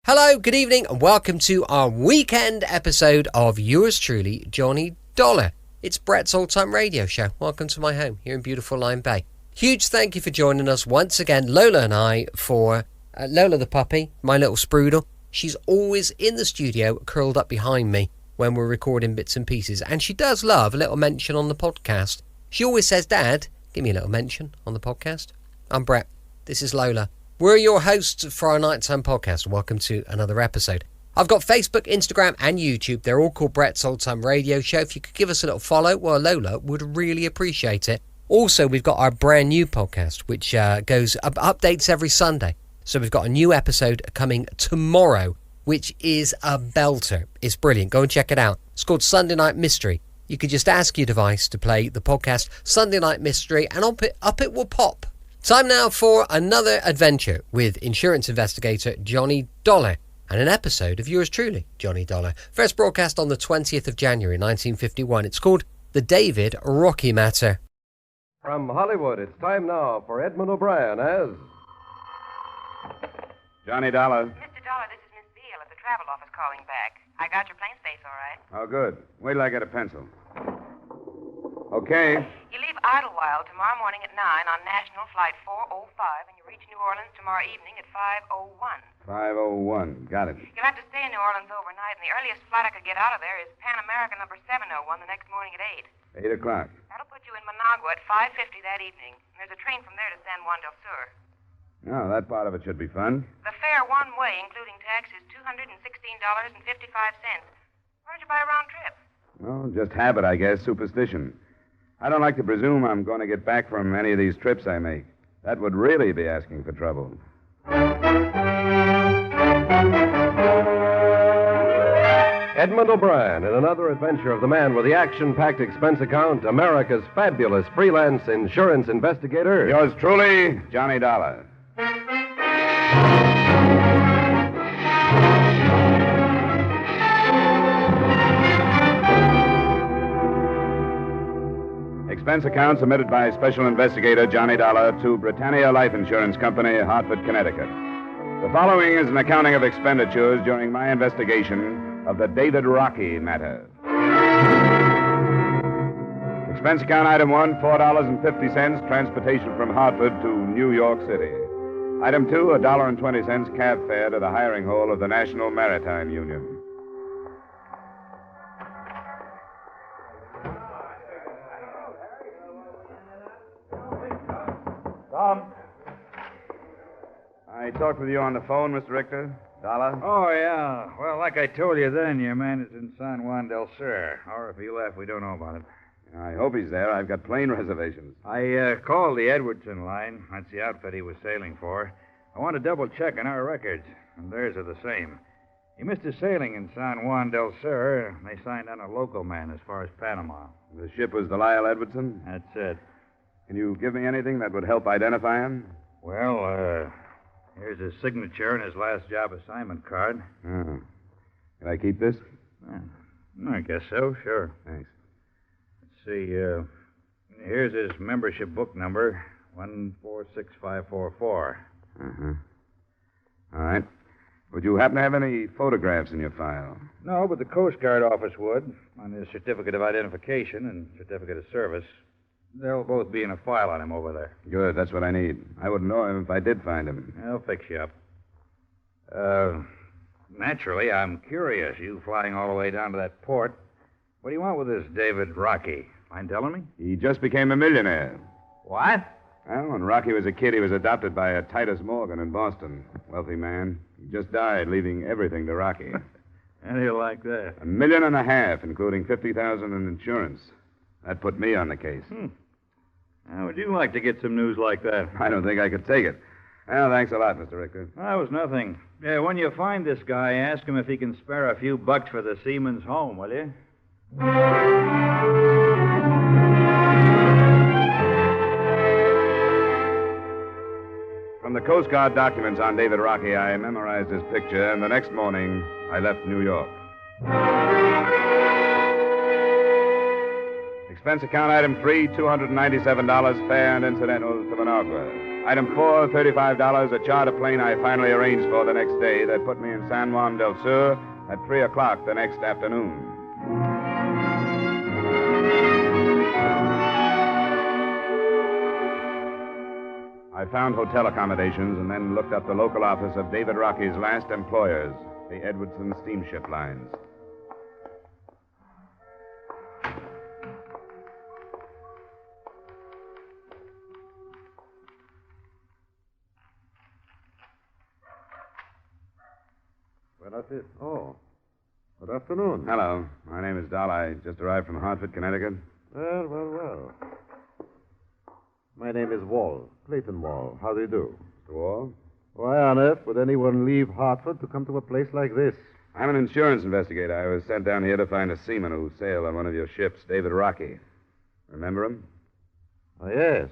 Hello, good evening, and welcome to our weekend episode of yours truly, Johnny Dollar. It's Brett's Old-Time Radio Show. Welcome to my home here in beautiful Lyme Bay. Huge thank you for joining us once again, Lola and I, for Lola the puppy, my little Sprudel. She's always in the studio, curled up behind me when we're recording bits and pieces, and she does love a little mention on the podcast. She always says, Dad, give me a little mention on the podcast. I'm Brett. This is Lola. We're your hosts for our nighttime podcast. Welcome to another episode. I've got Facebook, Instagram, and YouTube. They're all called Brett's Old-Time Radio Show. If you could give us a little follow, well, Lola would really appreciate it. Also, we've got our brand new podcast, which updates every Sunday. So we've got a new episode coming tomorrow, which is a belter. It's brilliant. Go and check it out. It's called Sunday Night Mystery. You could just ask your device to play the podcast Sunday Night Mystery, and up it will pop. Time now for another adventure with insurance investigator Johnny Dollar and an episode of yours truly, Johnny Dollar. First broadcast on the 20th of January 1951. It's called The David Rockey Matter. From Hollywood, it's time now for Edmund O'Brien as... Johnny Dollar. Mr. Dollar, this is Miss Beale at the travel office calling back. I got your plane space all right. Oh, good. Wait till I get a pencil. Okay. You leave Idlewild tomorrow morning at 9 on National Flight 405, and you reach New Orleans tomorrow evening at 5:01. 5:01. Got it. You'll have to stay in New Orleans overnight, and the earliest flight I could get out of there is Pan American number 701 the next morning at 8. 8 o'clock. That'll put you in Managua at 5:50 that evening. And there's a train from there to San Juan del Sur. Oh, that part of it should be fun. The fare one way, including tax, is $216.55. Where'd you buy a round trip? Well, just habit, I guess, superstition. I don't like to presume I'm going to get back from any of these trips I make. That would really be asking for trouble. Edmund O'Brien in another adventure of the man with the action-packed expense account, America's fabulous freelance insurance investigator. Yours truly, Johnny Dollar. Expense account submitted by Special Investigator Johnny Dollar to Britannia Life Insurance Company, Hartford, Connecticut. The following is an accounting of expenditures during my investigation of the David Rockey matter. Expense account item 1, $4.50, transportation from Hartford to New York City. Item 2, $1.20 cab fare to the hiring hall of the National Maritime Union. Tom? I talked with you on the phone, Mr. Richter. Dollar? Oh, yeah. Well, like I told you then, your man is in San Juan del Sur. Or if he left, we don't know about it. I hope he's there. I've got plane reservations. I called the Edwardson line. That's the outfit he was sailing for. I want to double-check on our records, and theirs are the same. He missed his sailing in San Juan del Sur. They signed on a local man as far as Panama. The ship was the Lyle Edwardson? That's it. Can you give me anything that would help identify him? Well, here's his signature and his last job assignment card. Oh. Can I keep this? I guess so, sure. Thanks. Let's see, here's his membership book number, 146544. Uh-huh. All right. Would you happen to have any photographs in your file? No, but the Coast Guard office would, on his certificate of identification and certificate of service. They'll both be in a file on him over there. Good, that's what I need. I wouldn't know him if I did find him. I'll fix you up. Naturally, I'm curious, you flying all the way down to that port. What do you want with this David Rockey? Mind telling me? He just became a millionaire. What? Well, when Rocky was a kid, he was adopted by a Titus Morgan in Boston. Wealthy man. He just died, leaving everything to Rocky. How do you like that? $1.5 million, including $50,000 in insurance. That put me on the case. How would you like to get some news like that? I don't think I could take it. Well, thanks a lot, Mr. Richter. That was nothing. Yeah, when you find this guy, ask him if he can spare a few bucks for the seaman's home, will you? From the Coast Guard documents on David Rockey, I memorized his picture, and the next morning, I left New York. Expense account item 3, $297, fare and incidentals to Managua. Item 4, $35, a charter plane I finally arranged for the next day that put me in San Juan del Sur at 3 o'clock the next afternoon. I found hotel accommodations and then looked up the local office of David Rockey's last employers, the Edwardson Steamship Lines. Well, that's it. Oh. Good afternoon. Hello. My name is Dahl. I just arrived from Hartford, Connecticut. Well. My name is Wall, Clayton Wall. How do you do? Mr. Wall? Why on earth would anyone leave Hartford to come to a place like this? I'm an insurance investigator. I was sent down here to find a seaman who sailed on one of your ships, David Rockey. Remember him? Oh, yes.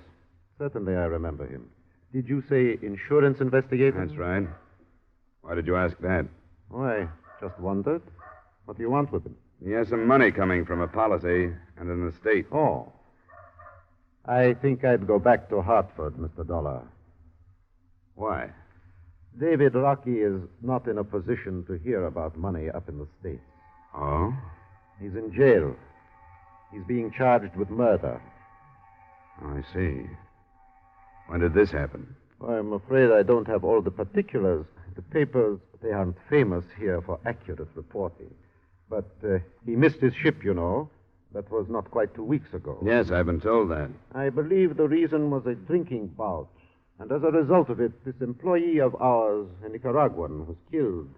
Certainly I remember him. Did you say insurance investigator? That's right. Why did you ask that? Oh, I just wondered. What do you want with him? He has some money coming from a policy and an estate. Oh. I think I'd go back to Hartford, Mr. Dollar. Why? David Rockey is not in a position to hear about money up in the States. Oh? He's in jail. He's being charged with murder. Oh, I see. When did this happen? I'm afraid I don't have all the particulars. The papers, they aren't famous here for accurate reporting. But he missed his ship, you know. That was not quite 2 weeks ago. Yes, I've been told that. I believe the reason was a drinking bout. And as a result of it, this employee of ours, a Nicaraguan, was killed.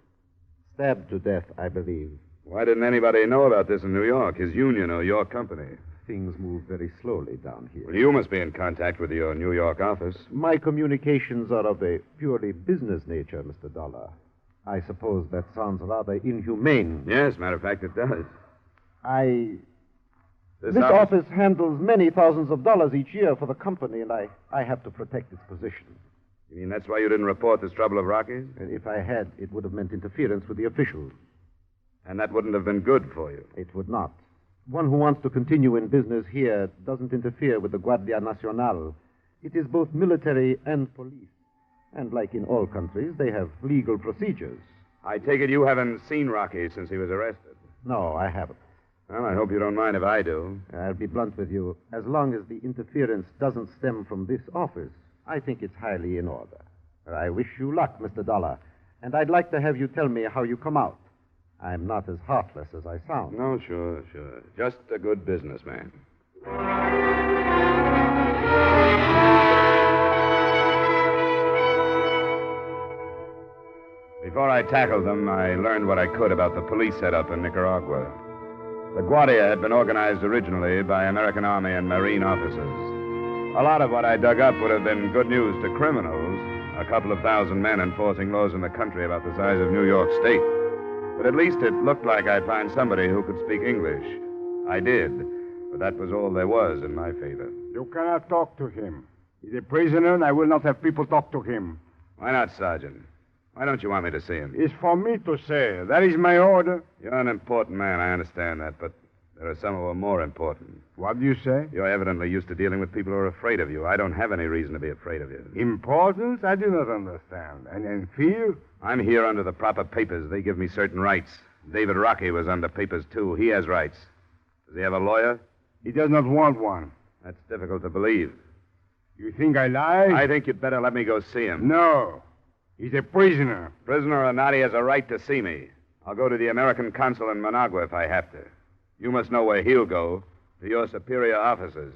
Stabbed to death, I believe. Why didn't anybody know about this in New York, his union or your company? Things move very slowly down here. Well, you must be in contact with your New York office. My communications are of a purely business nature, Mr. Dollar. I suppose that sounds rather inhumane. Yes, matter of fact, it does. This office handles many thousands of dollars each year for the company, and I have to protect its position. You mean that's why you didn't report this trouble of Rocky's? And if I had, it would have meant interference with the officials. And that wouldn't have been good for you. It would not. One who wants to continue in business here doesn't interfere with the Guardia Nacional. It is both military and police. And like in all countries, they have legal procedures. I take it you haven't seen Rockey since he was arrested. No, I haven't. Well, I hope you don't mind if I do. I'll be blunt with you. As long as the interference doesn't stem from this office, I think it's highly in order. I wish you luck, Mr. Dollar. And I'd like to have you tell me how you come out. I'm not as heartless as I sound. No, sure. Just a good businessman. Before I tackled them, I learned what I could about the police setup in Nicaragua. The Guardia had been organized originally by American Army and Marine officers. A lot of what I dug up would have been good news to criminals, a couple of thousand men enforcing laws in the country about the size of New York State. But at least it looked like I'd find somebody who could speak English. I did, but that was all there was in my favor. You cannot talk to him. He's a prisoner, and I will not have people talk to him. Why not, Sergeant? Why don't you want me to see him? It's for me to say. That is my order. You're an important man, I understand that, but there are some who are more important. What do you say? You're evidently used to dealing with people who are afraid of you. I don't have any reason to be afraid of you. Importance? I do not understand. And fear? I'm here under the proper papers. They give me certain rights. David Rockey was under papers, too. He has rights. Does he have a lawyer? He does not want one. That's difficult to believe. You think I lie? I think you'd better let me go see him. No. He's a prisoner. Prisoner or not, he has a right to see me. I'll go to the American consul in Managua if I have to. You must know where he'll go, to your superior officers.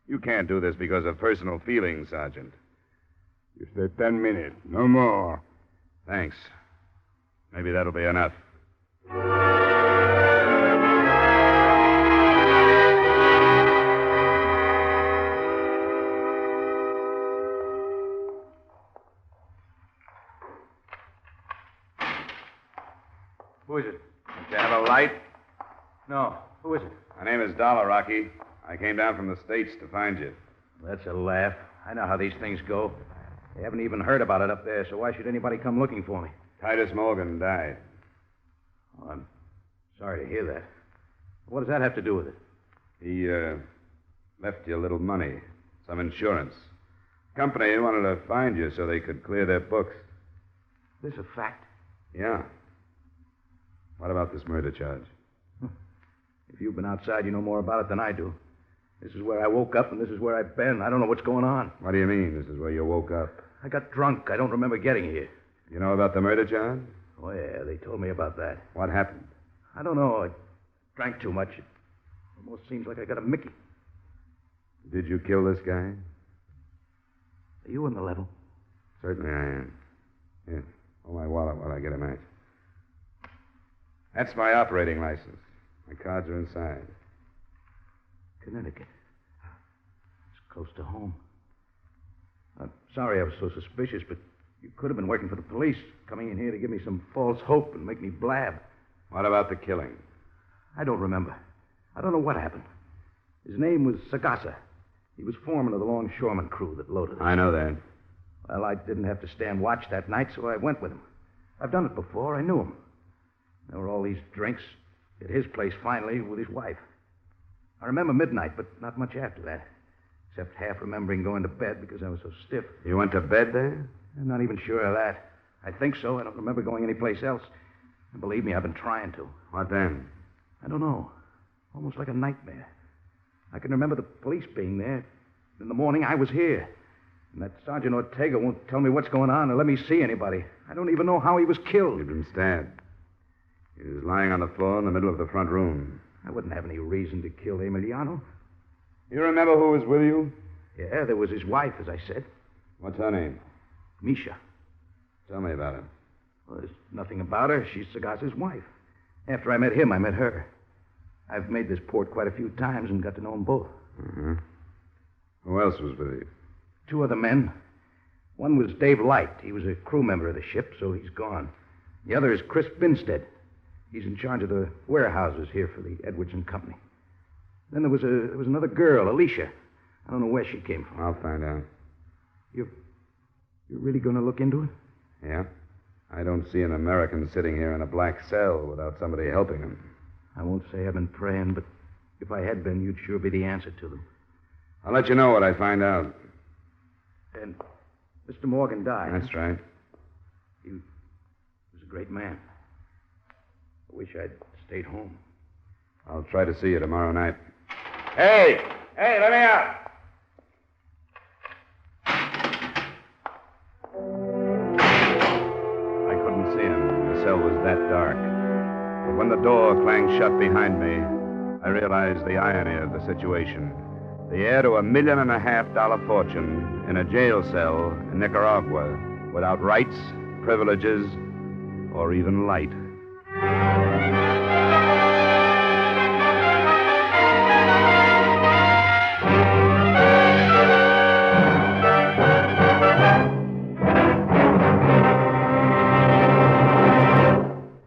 You can't do this because of personal feelings, Sergeant. You stay 10 minutes, no more. Thanks. Maybe that'll be enough. Who is it? Don't you have a light? No. Who is it? My name is Dollar, Rocky. I came down from the States to find you. That's a laugh. I know how these things go. They haven't even heard about it up there, so why should anybody come looking for me? Titus Morgan died. Oh, I'm sorry to hear that. What does that have to do with it? He left you a little money, some insurance. Company wanted to find you so they could clear their books. This a fact? Yeah. What about this murder charge? If you've been outside, you know more about it than I do. This is where I woke up, and this is where I've been. I don't know what's going on. What do you mean, this is where you woke up? I got drunk. I don't remember getting here. You know about the murder charge? Oh, yeah, they told me about that. What happened? I don't know. I drank too much. It almost seems like I got a Mickey. Did you kill this guy? Are you on the level? Certainly I am. Here, hold my wallet while I get a match. That's my operating license. My cards are inside. Connecticut. It's close to home. I'm sorry I was so suspicious, but you could have been working for the police, coming in here to give me some false hope and make me blab. What about the killing? I don't remember. I don't know what happened. His name was Sagasa. He was foreman of the longshoreman crew that loaded us. I know that. Well, I didn't have to stand watch that night, so I went with him. I've done it before. I knew him. There were all these drinks at his place finally with his wife. I remember midnight, but not much after that, except half remembering going to bed because I was so stiff. You went to bed there? I'm not even sure of that. I think so. I don't remember going anyplace else. And believe me, I've been trying to. What then? I don't know. Almost like a nightmare. I can remember the police being there. In the morning, I was here. And that Sergeant Ortega won't tell me what's going on or let me see anybody. I don't even know how he was killed. He'd been stabbed. He was lying on the floor in the middle of the front room. I wouldn't have any reason to kill Emiliano. You remember who was with you? Yeah, there was his wife, as I said. What's her name? Misha. Tell me about her. Well, there's nothing about her. She's Sagasa's wife. After I met him, I met her. I've made this port quite a few times and got to know them both. Mm-hmm. Who else was with you? 2 other men. One was Dave Light. He was a crew member of the ship, so he's gone. The other is Chris Binstead. He's in charge of the warehouses here for the Edwards and Company. Then there was another girl, Alicia. I don't know where she came from. I'll find out. You're really going to look into it? Yeah. I don't see an American sitting here in a black cell without somebody helping him. I won't say I've been praying, but if I had been, you'd sure be the answer to them. I'll let you know what I find out. And Mr. Morgan died. That's right. He was a great man. I wish I'd stayed home. I'll try to see you tomorrow night. Hey, let me out. I couldn't see him. The cell was that dark. But when the door clanged shut behind me, I realized the irony of the situation. The heir to $1.5 million fortune in a jail cell in Nicaragua without rights, privileges, or even light.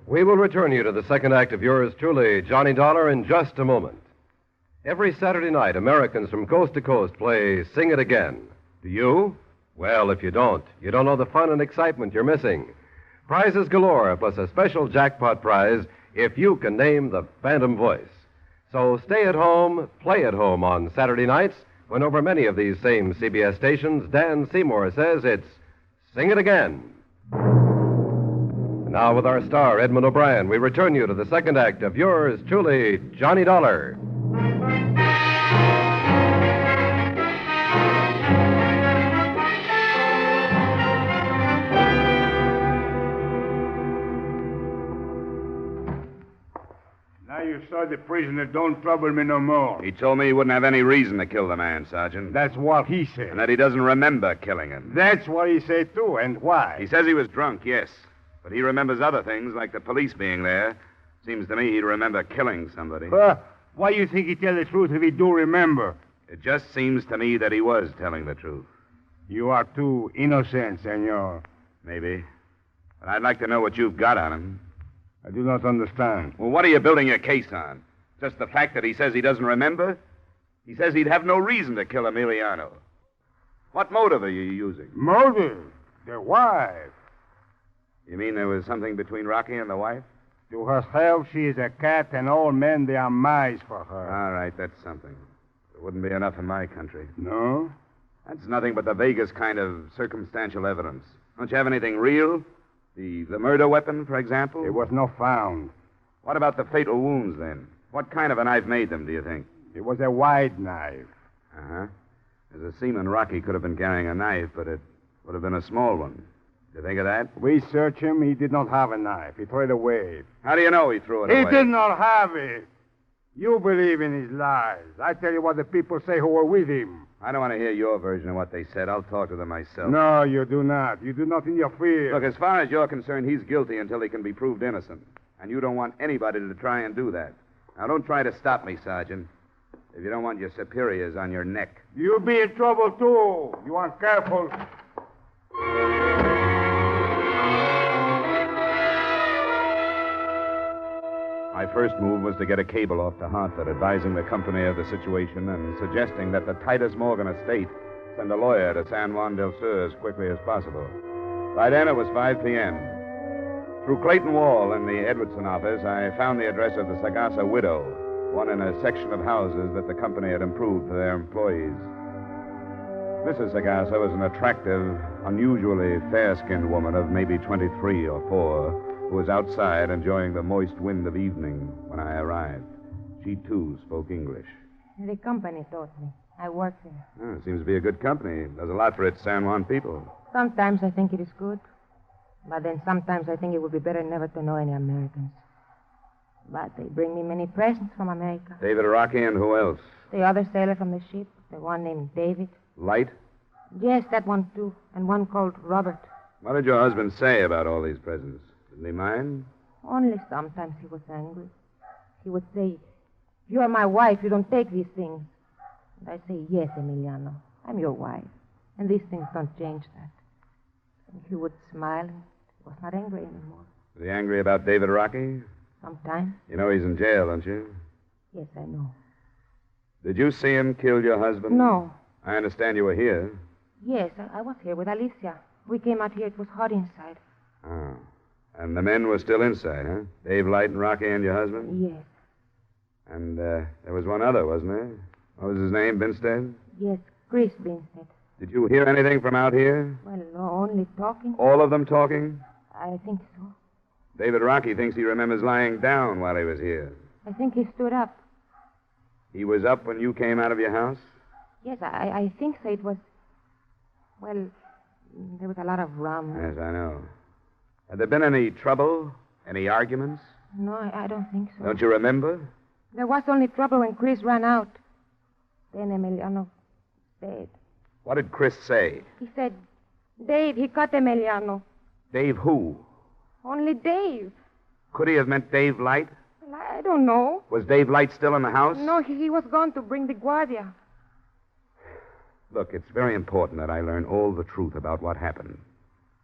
We will return you to the second act of yours truly, Johnny Dollar, in just a moment. Every Saturday night, Americans from coast to coast play Sing It Again. Do you? Well, if you don't know the fun and excitement you're missing. Prizes galore, plus a special jackpot prize if you can name the Phantom Voice. So stay at home, play at home on Saturday nights, when over many of these same CBS stations, Dan Seymour says it's Sing It Again. And now, with our star, Edmund O'Brien, we return you to the second act of yours truly, Johnny Dollar. Now you saw the prisoner. Don't trouble me no more. He told me he wouldn't have any reason to kill the man, Sergeant. That's what he said. And that he doesn't remember killing him. That's what he said, too. And why? He says he was drunk, yes. But he remembers other things, like the police being there. Seems to me he'd remember killing somebody. Why you think he tell the truth if he do remember? It just seems to me that he was telling the truth. You are too innocent, senor. Maybe. But I'd like to know what you've got on him. I do not understand. Well, what are you building your case on? Just the fact that he says he doesn't remember? He says he'd have no reason to kill Emiliano. What motive are you using? Motive? The wife. You mean there was something between Rockey and the wife? To herself, she is a cat, and all men, they are mice for her. All right, that's something. It wouldn't be enough in my country. No? That's nothing but the vaguest kind of circumstantial evidence. Don't you have anything real? The murder weapon, for example? It was not found. What about the fatal wounds, then? What kind of a knife made them, do you think? It was a wide knife. Uh-huh. As a seaman, Rockey could have been carrying a knife, but it would have been a small one. You think of that? We searched him. He did not have a knife. He threw it away. How do you know he threw it He away? did not have it. You believe in his lies. I tell you what the people say who were with him. I don't want to hear your version of what they said. I'll talk to them myself. No, you do not. You do not interfere. Look, as far as you're concerned, he's guilty until he can be proved innocent. And you don't want anybody to try and do that. Now, don't try to stop me, Sergeant, if you don't want your superiors on your neck. You'll be in trouble, too. You aren't careful. My first move was to get a cable off to Hartford advising the company of the situation and suggesting that the Titus Morgan estate send a lawyer to San Juan del Sur as quickly as possible. By then, it was 5 p.m. Through Clayton Wall in the Edwardson office, I found the address of the Sagasa widow, one in a section of houses that the company had improved for their employees. Mrs. Sagasa was an attractive, unusually fair-skinned woman of maybe 23 or 4, who was outside enjoying the moist wind of evening when I arrived. She, too, spoke English. The company taught me. I work there. Oh, it seems to be a good company. Does a lot for its San Juan people. Sometimes I think it is good. But then sometimes I think it would be better never to know any Americans. But they bring me many presents from America. David Rockey and who else? The other sailor from the ship, the one named David. Light? Yes, that one too. And one called Robert. What did your husband say about all these presents? Didn't he mind? Only sometimes he was angry. He would say, "You are my wife. You don't take these things." And I say, "Yes, Emiliano. I'm your wife. And these things don't change that." And he would smile and he was not angry anymore. Was he angry about David Rockey? Sometimes. You know he's in jail, don't you? Yes, I know. Did you see him kill your husband? No. I understand you were here. Yes, I was here with Alicia. We came out here. It was hot inside. Oh. And the men were still inside, huh? Dave Light and Rockey and your husband? Yes. And there was one other, wasn't there? What was his name, Binstead? Yes, Chris Binstead. Did you hear anything from out here? Well, only talking. All of them talking? I think so. David Rockey thinks he remembers lying down while he was here. I think he stood up. He was up when you came out of your house? Yes, I think so. It was... Well, there was a lot of rum. Yes, I know. Had there been any trouble? Any arguments? No, I don't think so. Don't you remember? There was only trouble when Chris ran out. Then Emiliano stayed. What did Chris say? He said, "Dave, he cut Emiliano." Dave who? Only Dave. Could he have meant Dave Light? Well, I don't know. Was Dave Light still in the house? No, he was gone to bring the Guardia. Look, it's very important that I learn all the truth about what happened.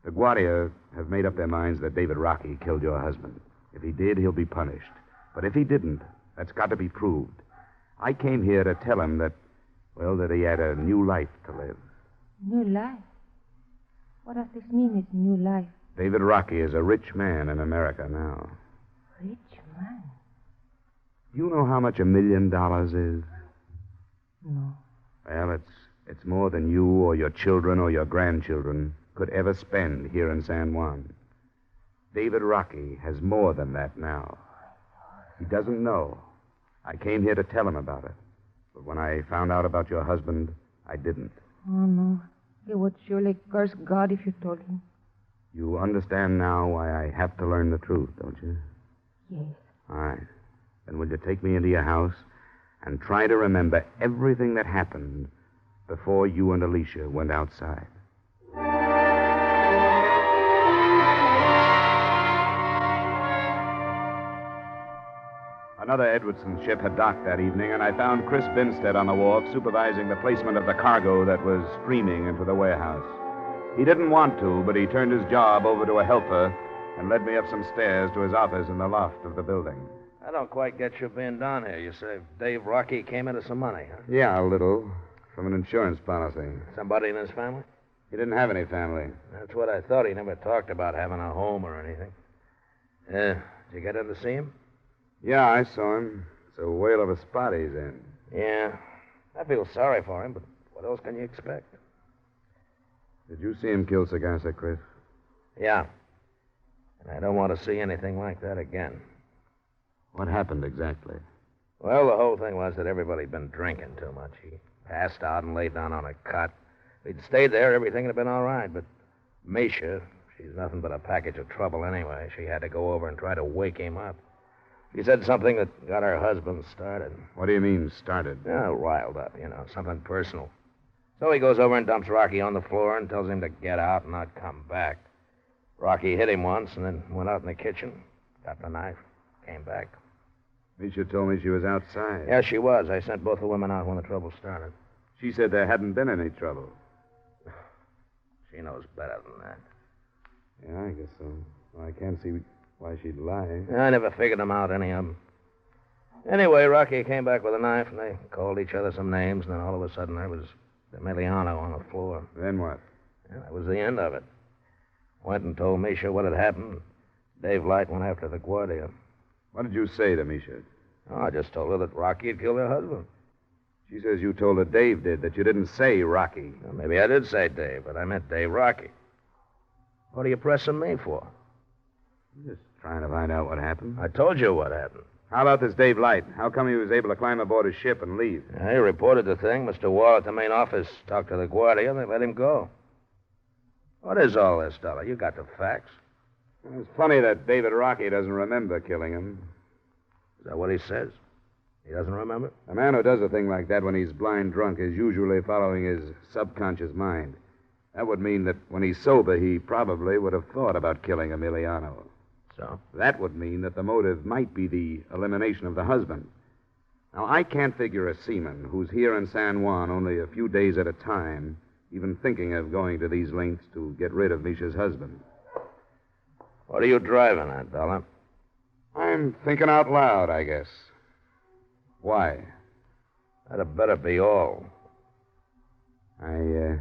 The Guardia have made up their minds that David Rockey killed your husband. If he did, he'll be punished. But if he didn't, that's got to be proved. I came here to tell him that, well, that he had a new life to live. New life? What does this mean, it's new life? David Rockey is a rich man in America now. Rich man? Do you know how much $1 million is? No. Well, it's more than you or your children or your grandchildren could ever spend here in San Juan. David Rockey has more than that now. He doesn't know. I came here to tell him about it. But when I found out about your husband, I didn't. Oh, no. He would surely curse God if you told him. You understand now why I have to learn the truth, don't you? Yes. All right. Then will you take me into your house and try to remember everything that happened before you and Alicia went outside? Another Edwardson ship had docked that evening, and I found Chris Binstead on the wharf supervising the placement of the cargo that was streaming into the warehouse. He didn't want to, but he turned his job over to a helper and led me up some stairs to his office in the loft of the building. I don't quite get you being down here. You say Dave Rockey came into some money, huh? Yeah, a little. From an insurance policy. Somebody in his family? He didn't have any family. That's what I thought. He never talked about having a home or anything. Did you get in to see him? Yeah, I saw him. It's a whale of a spot he's in. Yeah. I feel sorry for him, but what else can you expect? Did you see him kill Sagasa, Chris? Yeah. And I don't want to see anything like that again. What happened exactly? Well, the whole thing was that everybody'd been drinking too much. He passed out and laid down on a cot. If he'd stayed there, everything would have been all right. But Misha, she's nothing but a package of trouble anyway. She had to go over and try to wake him up. She said something that got her husband started. What do you mean, started? Yeah, riled up, something personal. So he goes over and dumps Rocky on the floor and tells him to get out and not come back. Rocky hit him once and then went out in the kitchen, got the knife, came back. Misha told me she was outside. Yeah, she was. I sent both the women out when the trouble started. She said there hadn't been any trouble. She knows better than that. Yeah, I guess so. Well, I can't see why she'd lie. I never figured them out, any of them. Anyway, Rocky came back with a knife, and they called each other some names, and then all of a sudden there was Emiliano on the floor. Then what? Yeah, that was the end of it. Went and told Misha what had happened. Dave Light went after the Guardia. What did you say to Misha? Oh, I just told her that Rocky had killed her husband. She says you told her Dave did, that you didn't say Rocky. Well, maybe I did say Dave, but I meant Dave Rocky. What are you pressing me for? I'm just trying to find out what happened. I told you what happened. How about this Dave Light? How come he was able to climb aboard his ship and leave? He reported the thing. Mr. Wall at the main office talked to the Guardia, and they let him go. What is all this, Dollar? You got the facts. It's funny that David Rocky doesn't remember killing him. Is that what he says? He doesn't remember? A man who does a thing like that when he's blind drunk is usually following his subconscious mind. That would mean that when he's sober, he probably would have thought about killing Emiliano. So? That would mean that the motive might be the elimination of the husband. Now, I can't figure a seaman who's here in San Juan only a few days at a time even thinking of going to these lengths to get rid of Misha's husband. What are you driving at, Dollar? I'm thinking out loud, I guess. Why? That'd better be all. I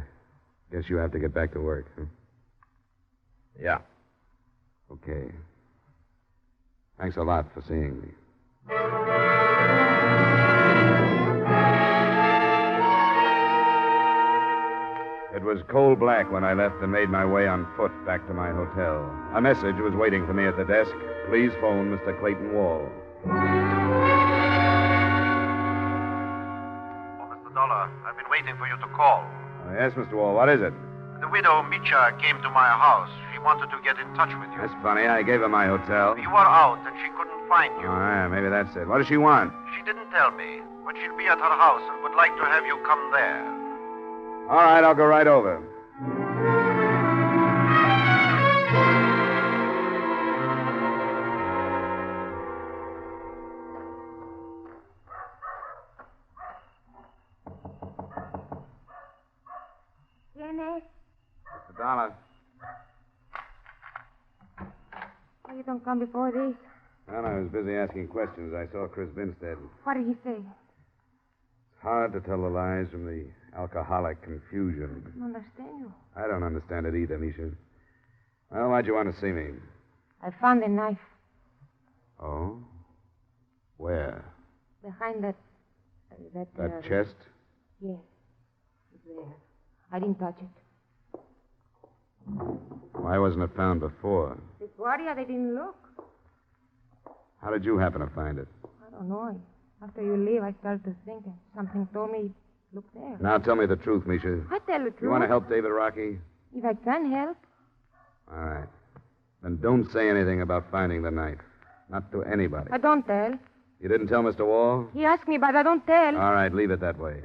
guess you have to get back to work, huh? Yeah. Okay. Thanks a lot for seeing me. It was coal black when I left and made my way on foot back to my hotel. A message was waiting for me at the desk. Please phone Mr. Clayton Wall. Oh, Mr. Dollar, I've been waiting for you to call. Yes, Mr. Wall, what is it? The widow, Micha, came to my house. She wanted to get in touch with you. That's funny. I gave her my hotel. You were out and she couldn't find you. Oh, yeah, maybe that's it. What does she want? She didn't tell me, but she'll be at her house and would like to have you come there. All right, I'll go right over. Mr. Dollar. Why you don't come before this? Well, I was busy asking questions. I saw Chris Binstead. What did he say? It's hard to tell the lies from the alcoholic confusion. I don't understand you. I don't understand it either, Misha. Well, why'd you want to see me? I found the knife Oh? Where? behind that... That chest? Yes. It's there. I didn't touch it. Why wasn't it found before? The Guardia, they didn't look. How did you happen to find it? I don't know. After you leave, I started to think, and something told me, look there. Now tell me the truth, Misha. I tell the truth. You want to help David Rockey? If I can help. All right. Then don't say anything about finding the knife. Not to anybody. I don't tell. You didn't tell Mr. Wall? He asked me, but I don't tell. All right, leave it that way.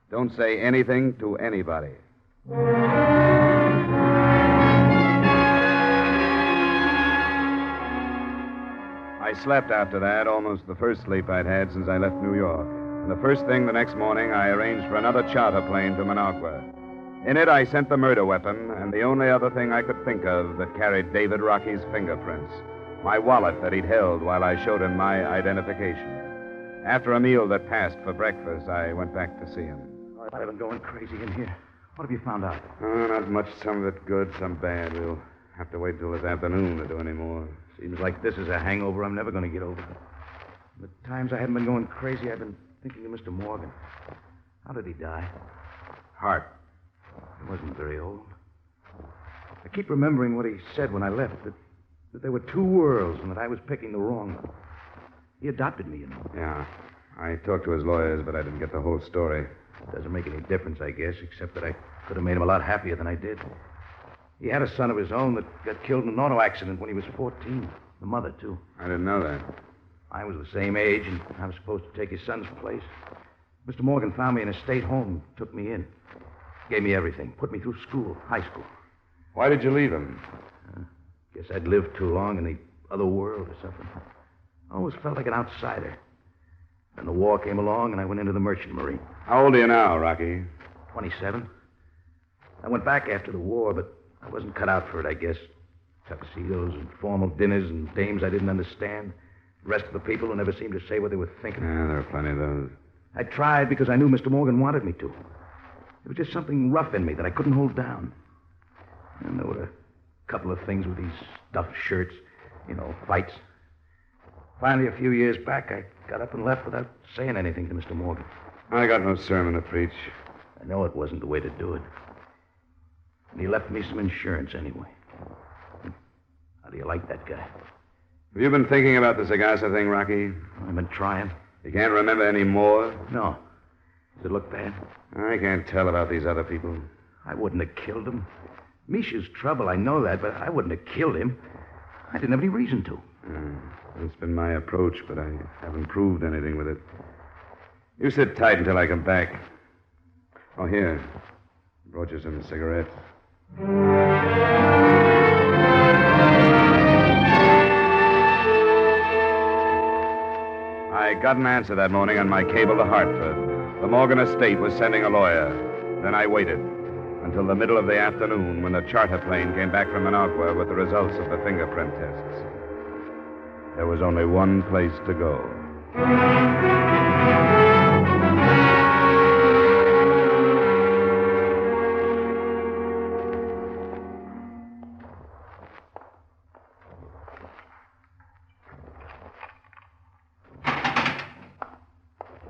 Don't say anything to anybody. I slept after that, almost the first sleep I'd had since I left New York. And the first thing the next morning, I arranged for another charter plane to Managua. In it, I sent the murder weapon and the only other thing I could think of that carried David Rockey's fingerprints. My wallet that he'd held while I showed him my identification. After a meal that passed for breakfast, I went back to see him. I've been going crazy in here. What have you found out? Oh, not much. Some of it good, some bad. We'll have to wait till this afternoon to do any more. Seems like this is a hangover I'm never going to get over. The times I haven't been going crazy, I've been thinking of Mr. Morgan. How did he die? Heart. I wasn't very old. I keep remembering what he said when I left, that there were two worlds and that I was picking the wrong one. He adopted me, you know. Yeah. I talked to his lawyers, but I didn't get the whole story. It doesn't make any difference, I guess, except that I could have made him a lot happier than I did. He had a son of his own that got killed in an auto accident when he was 14. The mother, too. I didn't know that. I was the same age, and I was supposed to take his son's place. Mr. Morgan found me in a state home, took me in. Gave me everything, put me through school, high school. Why did you leave him? Guess I'd lived too long in the other world or something. I always felt like an outsider. Then the war came along, and I went into the merchant marine. How old are you now, Rocky? 27. I went back after the war, but I wasn't cut out for it, I guess. Tuxedos and formal dinners and dames I didn't understand. The rest of the people who never seemed to say what they were thinking. Yeah, there are plenty of those. I tried because I knew Mr. Morgan wanted me to. There was just something rough in me that I couldn't hold down. And there were a couple of things with these stuffed shirts, fights. Finally, a few years back, I got up and left without saying anything to Mr. Morgan. I got no sermon to preach. I know it wasn't the way to do it. And he left me some insurance anyway. How do you like that guy? Have you been thinking about the Sagasa thing, Rocky? I've been trying. You can't remember any more? No. Does it look bad? I can't tell about these other people. I wouldn't have killed him. Misha's trouble, I know that, but I wouldn't have killed him. I didn't have any reason to. It's been my approach, but I haven't proved anything with it. You sit tight until I come back. Oh, here. Brought you some cigarettes. I got an answer that morning on my cable to Hartford. The Morgan estate was sending a lawyer. Then I waited until the middle of the afternoon when the charter plane came back from Managua with the results of the fingerprint tests. There was only one place to go.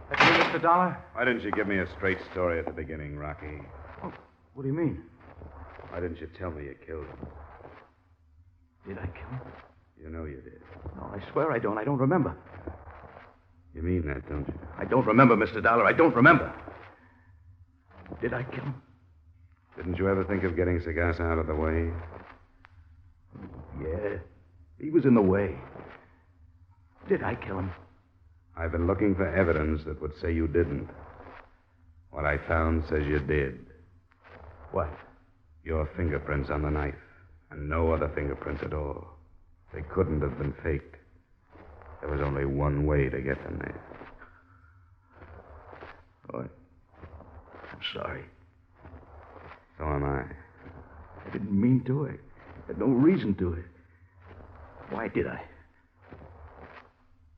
That's you, Mr. Dollar? Why didn't you give me a straight story at the beginning, Rocky? Oh, what do you mean? Why didn't you tell me you killed him? Did I kill him? You know you did. No, I swear I don't. I don't remember. You mean that, don't you? I don't remember, Mr. Dollar. I don't remember. Did I kill him? Didn't you ever think of getting Sagasa out of the way? Yeah. He was in the way. Did I kill him? I've been looking for evidence that would say you didn't. What I found says you did. What? Your fingerprints on the knife, and no other fingerprints at all. They couldn't have been faked. There was only one way to get them there. Oh, I'm sorry. So am I. I didn't mean to. I had no reason to. Why did I?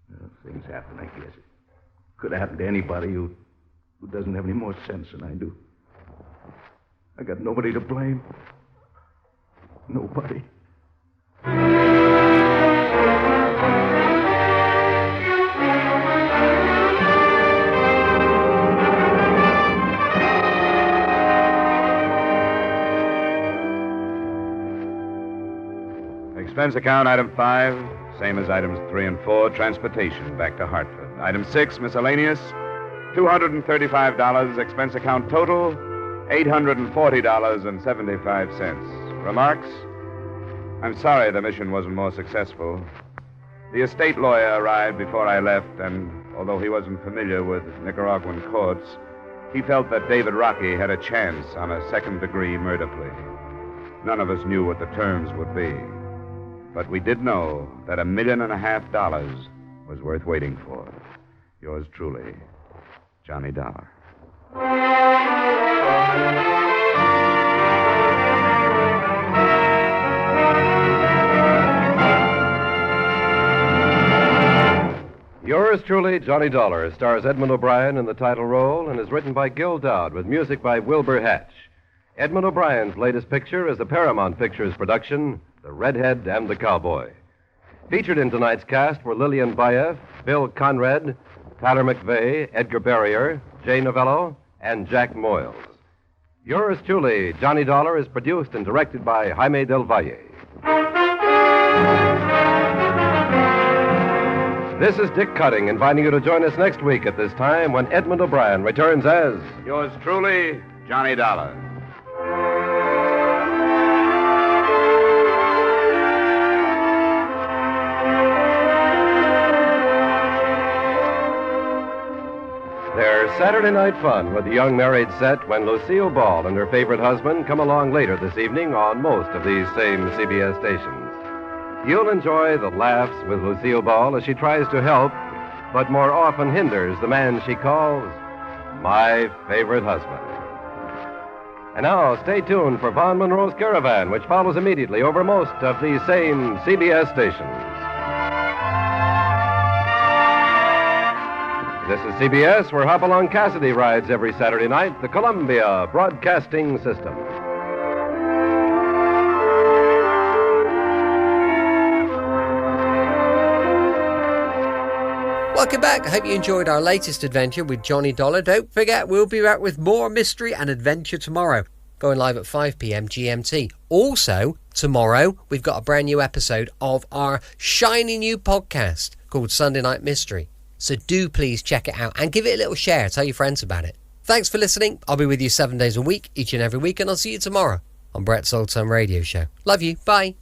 Well, things happen, I guess. It could have happened to anybody who doesn't have any more sense than I do. I got nobody to blame. Nobody. Expense account, item 5, same as items 3 and 4, transportation back to Hartford. Item 6, miscellaneous, $235. Expense account total, $840.75. Remarks? I'm sorry the mission wasn't more successful. The estate lawyer arrived before I left, and although he wasn't familiar with Nicaraguan courts, he felt that David Rockey had a chance on a second-degree murder plea. None of us knew what the terms would be. But we did know that $1.5 million was worth waiting for. Yours truly, Johnny Dollar. Yours truly, Johnny Dollar, stars Edmund O'Brien in the title role and is written by Gil Dowd with music by Wilbur Hatch. Edmund O'Brien's latest picture is a Paramount Pictures production, The Redhead and the Cowboy. Featured in tonight's cast were Lillian Baeff, Bill Conrad, Tyler McVeigh, Edgar Barrier, Jay Novello, and Jack Moyles. Yours truly, Johnny Dollar, is produced and directed by Jaime Del Valle. This is Dick Cutting, inviting you to join us next week at this time when Edmund O'Brien returns as Yours truly, Johnny Dollar. There's Saturday night fun with the young married set when Lucille Ball and her favorite husband come along later this evening on most of these same CBS stations. You'll enjoy the laughs with Lucille Ball as she tries to help, but more often hinders the man she calls my favorite husband. And now, stay tuned for Von Monroe's Caravan, which follows immediately over most of these same CBS stations. This is CBS, where Hopalong Cassidy rides every Saturday night, the Columbia Broadcasting System. Welcome back. I hope you enjoyed our latest adventure with Johnny Dollar. Don't forget, we'll be back with more mystery and adventure tomorrow, going live at 5 p.m. GMT. Also, tomorrow, we've got a brand new episode of our shiny new podcast called Sunday Night Mystery. So do please check it out and give it a little share. Tell your friends about it. Thanks for listening. I'll be with you 7 days a week, each and every week, and I'll see you tomorrow on Brett's Old Time Radio Show. Love you. Bye.